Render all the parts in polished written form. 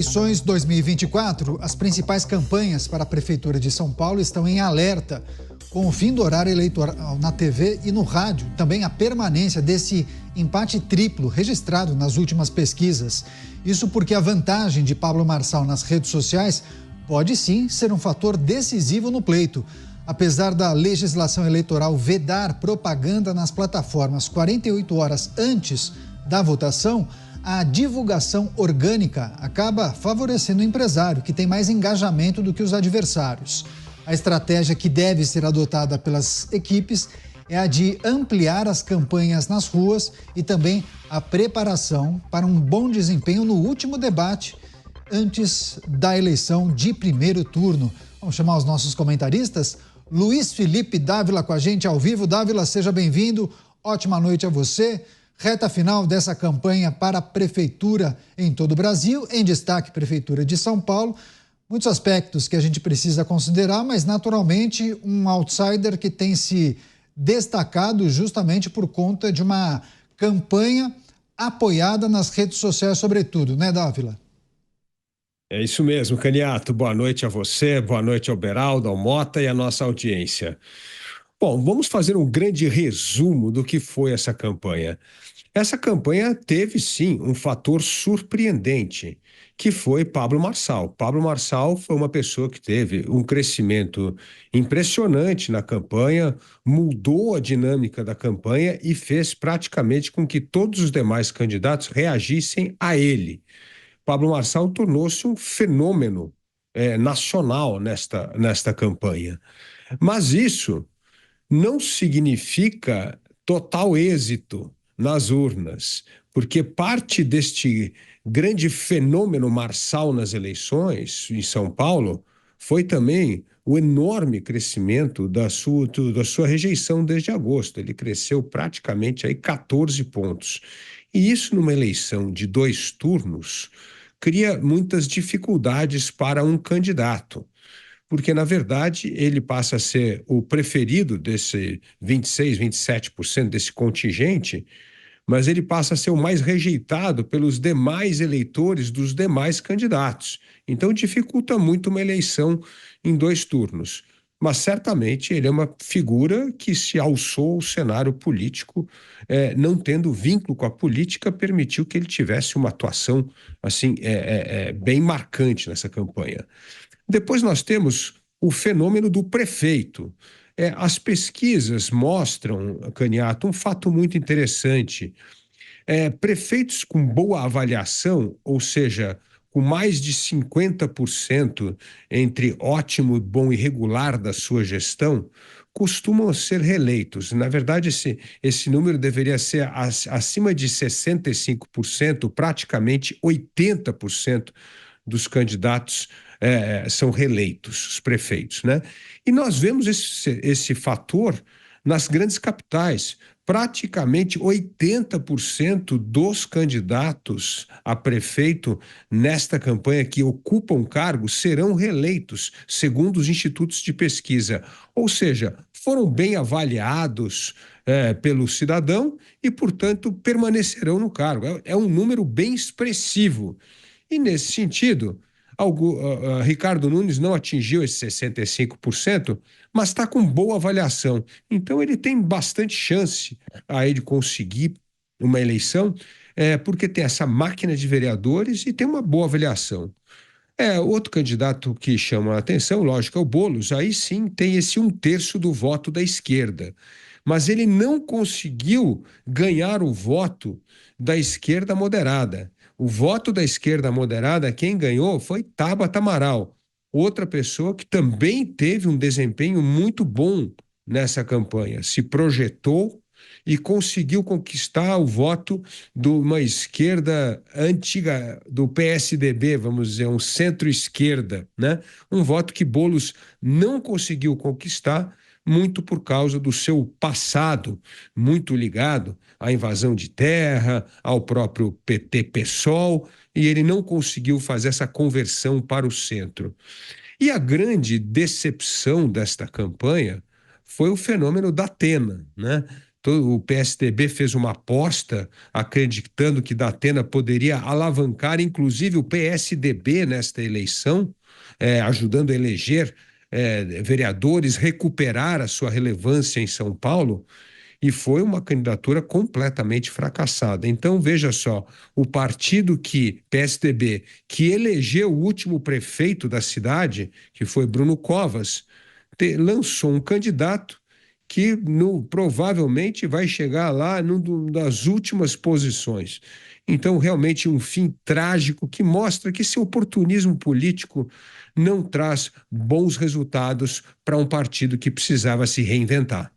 Eleições 2024, as principais campanhas para a Prefeitura de São Paulo estão em alerta. Com o fim do horário eleitoral na TV e no rádio, também a permanência desse empate triplo registrado nas últimas pesquisas. Isso porque a vantagem de Pablo Marçal nas redes sociais pode sim ser um fator decisivo no pleito. Apesar da legislação eleitoral vedar propaganda nas plataformas 48 horas antes da votação, a divulgação orgânica acaba favorecendo o empresário, que tem mais engajamento do que os adversários. A estratégia que deve ser adotada pelas equipes é a de ampliar as campanhas nas ruas e também a preparação para um bom desempenho no último debate antes da eleição de primeiro turno. Vamos chamar os nossos comentaristas? Luiz Felipe Dávila com a gente ao vivo. Dávila, seja bem-vindo. Ótima noite a você. Reta final dessa campanha para a Prefeitura em todo o Brasil, em destaque Prefeitura de São Paulo. Muitos aspectos que a gente precisa considerar, mas naturalmente um outsider que tem se destacado justamente por conta de uma campanha apoiada nas redes sociais sobretudo, né, Dávila? É isso mesmo, Caniato. Boa noite a você, boa noite ao Beraldo, ao Mota e à nossa audiência. Bom, vamos fazer um grande resumo do que foi essa campanha. Essa campanha teve, sim, um fator surpreendente, que foi Pablo Marçal. Pablo Marçal foi uma pessoa que teve um crescimento impressionante na campanha, mudou a dinâmica da campanha e fez praticamente com que todos os demais candidatos reagissem a ele. Pablo Marçal tornou-se um fenômeno nacional nesta campanha. Mas isso não significa total êxito nas urnas, porque parte deste grande fenômeno Marçal nas eleições em São Paulo foi também o enorme crescimento da sua rejeição desde agosto. Ele cresceu praticamente aí 14 pontos. E isso numa eleição de 2 turnos cria muitas dificuldades para um candidato, porque, na verdade, ele passa a ser o preferido desse 26%, 27% desse contingente, mas ele passa a ser o mais rejeitado pelos demais eleitores dos demais candidatos. Então, dificulta muito uma eleição em 2 turnos. Mas, certamente, ele é uma figura que se alçou ao cenário político, não tendo vínculo com a política, permitiu que ele tivesse uma atuação assim, bem marcante nessa campanha. Depois nós temos o fenômeno do prefeito. As pesquisas mostram, Caniato, um fato muito interessante. Prefeitos com boa avaliação, ou seja, com mais de 50% entre ótimo, bom e regular da sua gestão, costumam ser reeleitos. Na verdade, esse número deveria ser acima de 65%, praticamente 80% dos candidatos são reeleitos, os prefeitos, né? E nós vemos esse fator nas grandes capitais. Praticamente 80% dos candidatos a prefeito nesta campanha que ocupam cargos serão reeleitos, segundo os institutos de pesquisa. Ou seja, foram bem avaliados pelo cidadão e, portanto, permanecerão no cargo. É um número bem expressivo. E, nesse sentido, Ricardo Nunes não atingiu esse 65%, mas está com boa avaliação. Então, ele tem bastante chance aí de conseguir uma eleição, porque tem essa máquina de vereadores e tem uma boa avaliação. Outro candidato que chama a atenção, lógico, é o Boulos. Aí sim tem esse 1/3 do voto da esquerda. Mas ele não conseguiu ganhar o voto da esquerda moderada. O voto da esquerda moderada, quem ganhou foi Tabata Amaral, outra pessoa que também teve um desempenho muito bom nessa campanha. Se projetou e conseguiu conquistar o voto de uma esquerda antiga, do PSDB, vamos dizer, um centro-esquerda, né? Um voto que Boulos não conseguiu conquistar, muito por causa do seu passado, muito ligado à invasão de terra, ao próprio PT-PSOL, e ele não conseguiu fazer essa conversão para o centro. E a grande decepção desta campanha foi o fenômeno da Atena, né? O PSDB fez uma aposta acreditando que Datena poderia alavancar, inclusive, o PSDB nesta eleição, ajudando a eleger vereadores, recuperar a sua relevância em São Paulo, e foi uma candidatura completamente fracassada. Então, veja só, o partido PSDB, que elegeu o último prefeito da cidade, que foi Bruno Covas, lançou um candidato que provavelmente vai chegar lá numa das últimas posições. Então, realmente, um fim trágico que mostra que esse oportunismo político não traz bons resultados para um partido que precisava se reinventar.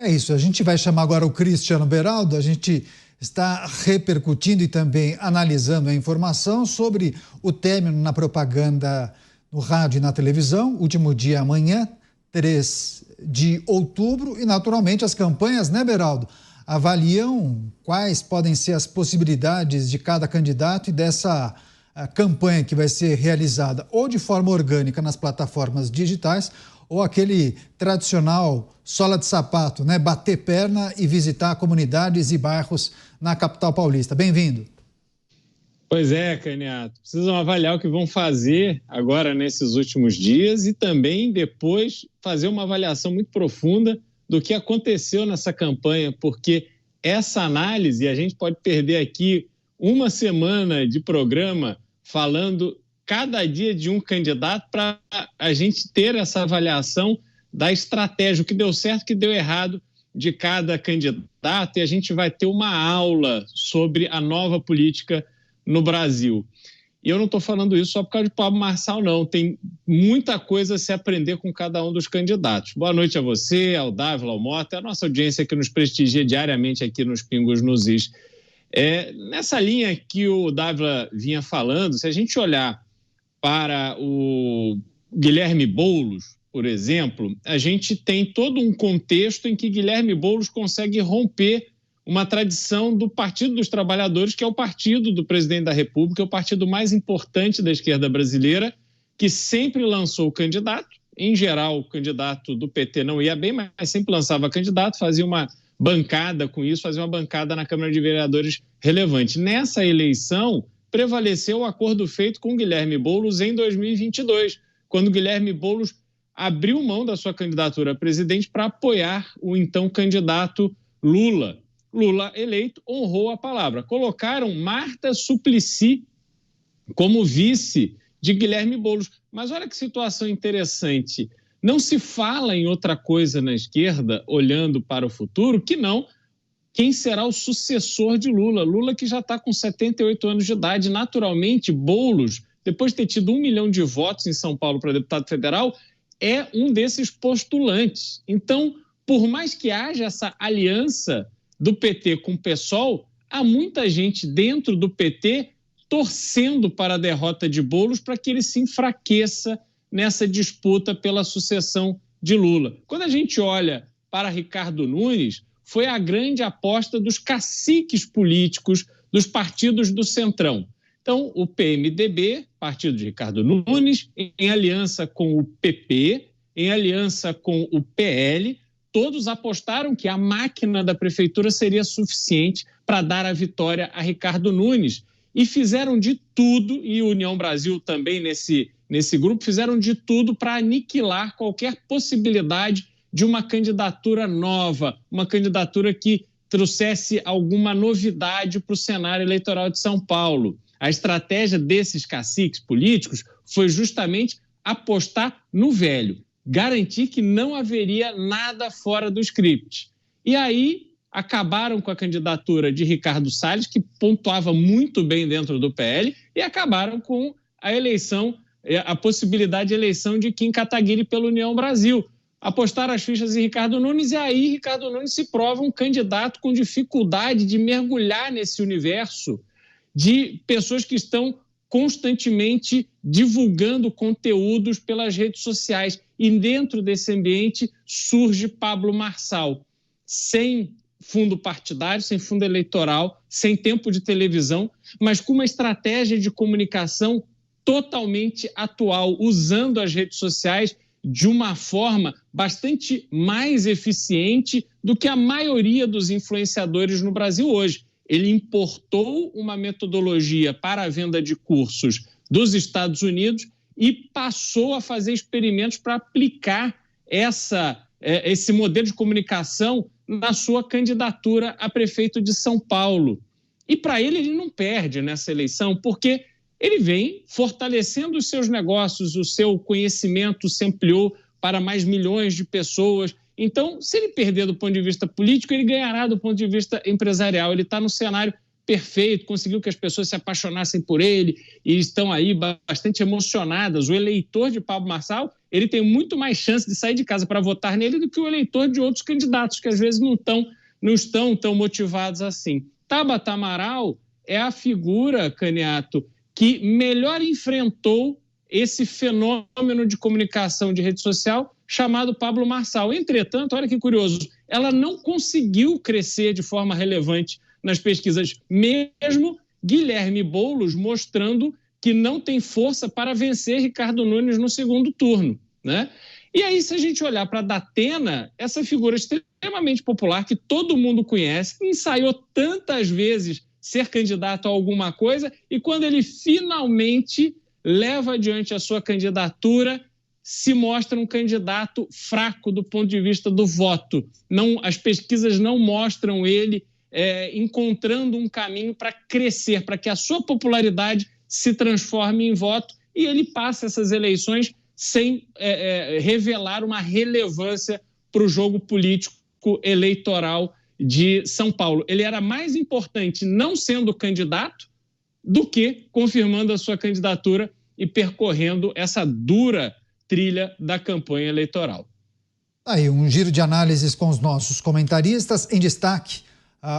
É isso, a gente vai chamar agora o Cristiano Beraldo, a gente está repercutindo e também analisando a informação sobre o término na propaganda no rádio e na televisão, último dia amanhã, 3 de outubro, e naturalmente as campanhas, né, Beraldo, avaliam quais podem ser as possibilidades de cada candidato e dessa campanha que vai ser realizada ou de forma orgânica nas plataformas digitais ou aquele tradicional sola de sapato, né? Bater perna e visitar comunidades e bairros na capital paulista. Bem-vindo. Pois é, Caniato. Precisam avaliar o que vão fazer agora nesses últimos dias e também depois fazer uma avaliação muito profunda do que aconteceu nessa campanha, porque essa análise, a gente pode perder aqui uma semana de programa falando cada dia de um candidato para a gente ter essa avaliação da estratégia, o que deu certo, o que deu errado de cada candidato, e a gente vai ter uma aula sobre a nova política no Brasil. E eu não estou falando isso só por causa de Pablo Marçal, não. Tem muita coisa a se aprender com cada um dos candidatos. Boa noite a você, ao Dávila, ao Mota, a nossa audiência que nos prestigia diariamente aqui nos Pingos nos Is. Nessa linha que o Dávila vinha falando, se a gente olhar para o Guilherme Boulos, por exemplo, a gente tem todo um contexto em que Guilherme Boulos consegue romper uma tradição do Partido dos Trabalhadores, que é o partido do presidente da República, é o partido mais importante da esquerda brasileira, que sempre lançou candidato. Em geral, o candidato do PT não ia bem, mas sempre lançava candidato, fazia uma bancada com isso, fazia uma bancada na Câmara de Vereadores relevante. Nessa eleição, prevaleceu o acordo feito com Guilherme Boulos em 2022, quando Guilherme Boulos abriu mão da sua candidatura a presidente para apoiar o então candidato Lula. Lula, eleito, honrou a palavra. Colocaram Marta Suplicy como vice de Guilherme Boulos. Mas olha que situação interessante. Não se fala em outra coisa na esquerda, olhando para o futuro, que não quem será o sucessor de Lula. Lula que já está com 78 anos de idade. Naturalmente, Boulos, depois de ter tido 1 milhão de votos em São Paulo para deputado federal, é um desses postulantes. Então, por mais que haja essa aliança do PT com o PSOL, há muita gente dentro do PT torcendo para a derrota de Boulos para que ele se enfraqueça nessa disputa pela sucessão de Lula. Quando a gente olha para Ricardo Nunes, foi a grande aposta dos caciques políticos dos partidos do Centrão. Então, o PMDB, partido de Ricardo Nunes, em aliança com o PP, em aliança com o PL, todos apostaram que a máquina da prefeitura seria suficiente para dar a vitória a Ricardo Nunes. E fizeram de tudo, e União Brasil também nesse grupo, fizeram de tudo para aniquilar qualquer possibilidade de uma candidatura nova, uma candidatura que trouxesse alguma novidade para o cenário eleitoral de São Paulo. A estratégia desses caciques políticos foi justamente apostar no velho, garantir que não haveria nada fora do script. E aí acabaram com a candidatura de Ricardo Salles, que pontuava muito bem dentro do PL, e acabaram com a eleição, a possibilidade de eleição de Kim Kataguiri pela União Brasil. Apostaram as fichas em Ricardo Nunes, e aí Ricardo Nunes se prova um candidato com dificuldade de mergulhar nesse universo de pessoas que estão constantemente divulgando conteúdos pelas redes sociais. E dentro desse ambiente surge Pablo Marçal, sem fundo partidário, sem fundo eleitoral, sem tempo de televisão, mas com uma estratégia de comunicação totalmente atual, usando as redes sociais de uma forma bastante mais eficiente do que a maioria dos influenciadores no Brasil hoje. Ele importou uma metodologia para a venda de cursos dos Estados Unidos e passou a fazer experimentos para aplicar esse modelo de comunicação na sua candidatura a prefeito de São Paulo. E para ele não perde nessa eleição, porque ele vem fortalecendo os seus negócios, o seu conhecimento se ampliou para mais milhões de pessoas. Então, se ele perder do ponto de vista político, ele ganhará do ponto de vista empresarial. Ele está no cenário perfeito, conseguiu que as pessoas se apaixonassem por ele e estão aí bastante emocionadas. O eleitor de Pablo Marçal, ele tem muito mais chance de sair de casa para votar nele do que o eleitor de outros candidatos, que às vezes não estão tão motivados assim. Tabata Amaral é a figura, Caniato, que melhor enfrentou esse fenômeno de comunicação de rede social chamado Pablo Marçal. Entretanto, olha que curioso, ela não conseguiu crescer de forma relevante nas pesquisas, mesmo Guilherme Boulos mostrando que não tem força para vencer Ricardo Nunes no segundo turno, né? E aí, se a gente olhar para a Datena, essa figura extremamente popular que todo mundo conhece, ensaiou tantas vezes ser candidato a alguma coisa e quando ele finalmente leva adiante a sua candidatura, se mostra um candidato fraco do ponto de vista do voto. As pesquisas não mostram ele encontrando um caminho para crescer, para que a sua popularidade se transforme em voto e ele passe essas eleições sem revelar uma relevância para o jogo político eleitoral de São Paulo. Ele era mais importante não sendo candidato do que confirmando a sua candidatura e percorrendo essa dura trilha da campanha eleitoral. Aí, um giro de análises com os nossos comentaristas. Em destaque,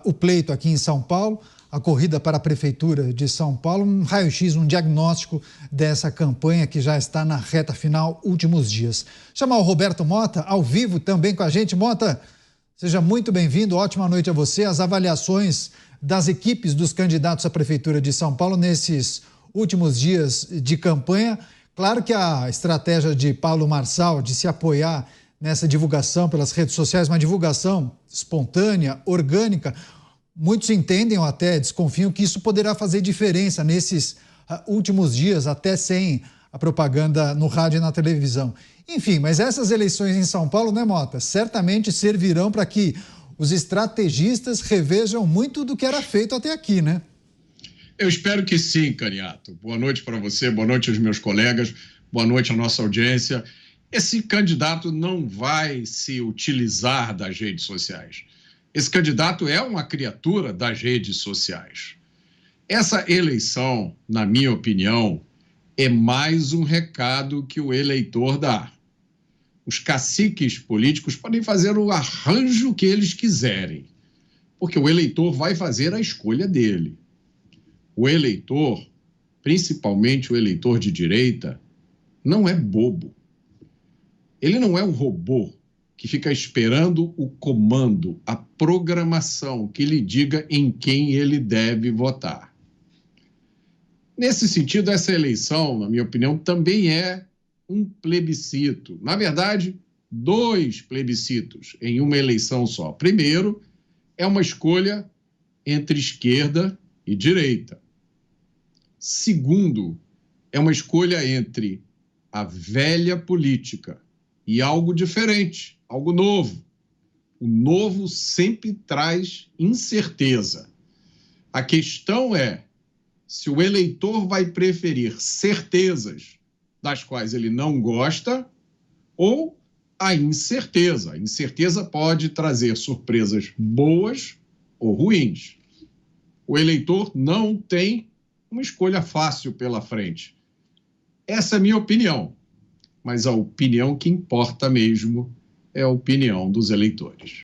o pleito aqui em São Paulo, a corrida para a Prefeitura de São Paulo, um raio-x, um diagnóstico dessa campanha que já está na reta final, últimos dias. Chamar o Roberto Mota, ao vivo também com a gente. Mota, seja muito bem-vindo, ótima noite a você. As avaliações das equipes dos candidatos à Prefeitura de São Paulo nesses últimos dias de campanha. Claro que a estratégia de Pablo Marçal de se apoiar nessa divulgação pelas redes sociais, uma divulgação espontânea, orgânica, muitos entendem ou até desconfiam que isso poderá fazer diferença nesses últimos dias, até sem a propaganda no rádio e na televisão. Enfim, mas essas eleições em São Paulo, né, Mota, certamente servirão para que os estrategistas revejam muito do que era feito até aqui, né? Eu espero que sim, Caniato. Boa noite para você, boa noite aos meus colegas, boa noite à nossa audiência. Esse candidato não vai se utilizar das redes sociais. Esse candidato é uma criatura das redes sociais. Essa eleição, na minha opinião, é mais um recado que o eleitor dá. Os caciques políticos podem fazer o arranjo que eles quiserem, porque o eleitor vai fazer a escolha dele. O eleitor, principalmente o eleitor de direita, não é bobo. Ele não é um robô que fica esperando o comando, a programação que lhe diga em quem ele deve votar. Nesse sentido, essa eleição, na minha opinião, também é um plebiscito. Na verdade, 2 plebiscitos em uma eleição só. Primeiro, é uma escolha entre esquerda e direita. Segundo, é uma escolha entre a velha política e algo diferente, algo novo. O novo sempre traz incerteza. A questão é se o eleitor vai preferir certezas das quais ele não gosta ou a incerteza. A incerteza pode trazer surpresas boas ou ruins. O eleitor não tem uma escolha fácil pela frente. Essa é a minha opinião. Mas a opinião que importa mesmo é a opinião dos eleitores.